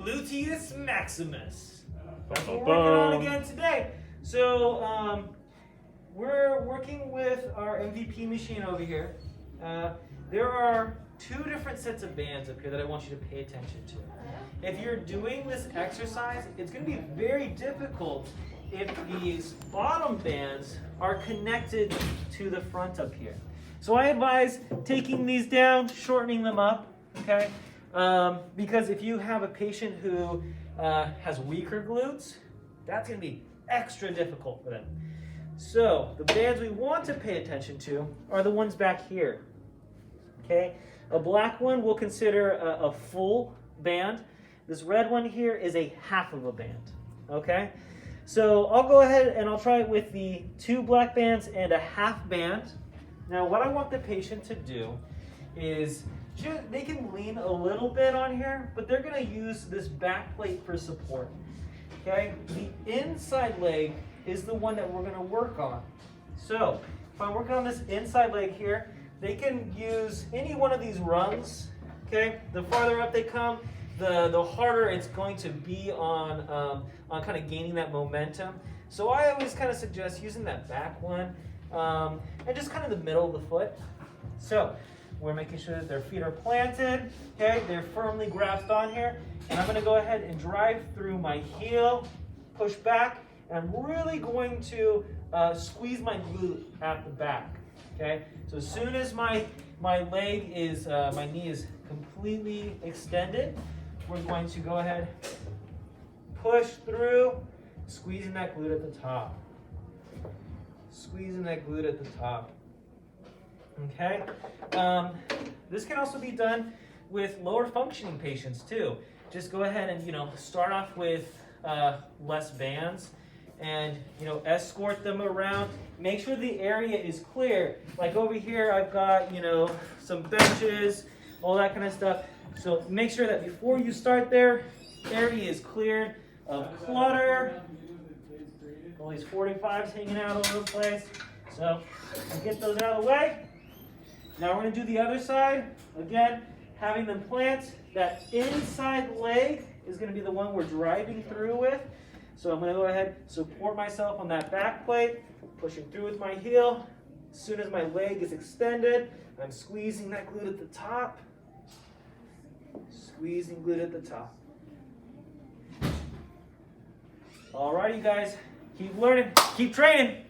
gluteus maximus. That's what we're working on again today. So we're working with our MVP machine over here. There are two different sets of bands up here that I want you to pay attention to. If you're doing this exercise, it's going to be very difficult if these bottom bands are connected to the front up here. So I advise taking these down, shortening them up, okay? Because if you have a patient who has weaker glutes, that's going to be extra difficult for them. So the bands we want to pay attention to are the ones back here, okay? A black one we'll consider a full band. This red one here is a half of a band, okay? So I'll go ahead and I'll try it with the two black bands and a half band. Now what I want the patient to do is they can lean a little bit on here, but they're going to use this back plate for support. Okay, the inside leg is the one that we're going to work on. So if I'm working on this inside leg here, they can use any one of these rungs. Okay, the farther up they come, the harder it's going to be on kind of gaining that momentum. So I always kind of suggest using that back one and just kind of the middle of the foot. So we're making sure that their feet are planted, okay? They're firmly grasped on here. And I'm gonna go ahead and drive through my heel, push back, and I'm really going to squeeze my glute at the back, okay? So as soon as my leg is, my knee is completely extended, we're going to go ahead, push through, squeezing that glute at the top. Squeezing that glute at the top. Okay, this can also be done with lower functioning patients too. Just go ahead and start off with less bands, and escort them around. Make sure the area is clear. Like over here, I've got some benches, all that kind of stuff. So make sure that before you start there, area is cleared of clutter. All these 45s hanging out all over the place. So get those out of the way. Now we're going to do the other side. Again, having them plant. That inside leg is going to be the one we're driving through with. So I'm going to go ahead, support myself on that back plate, pushing through with my heel. As soon as my leg is extended, I'm squeezing that glute at the top. Squeezing glute at the top. All right, you guys, keep learning, keep training.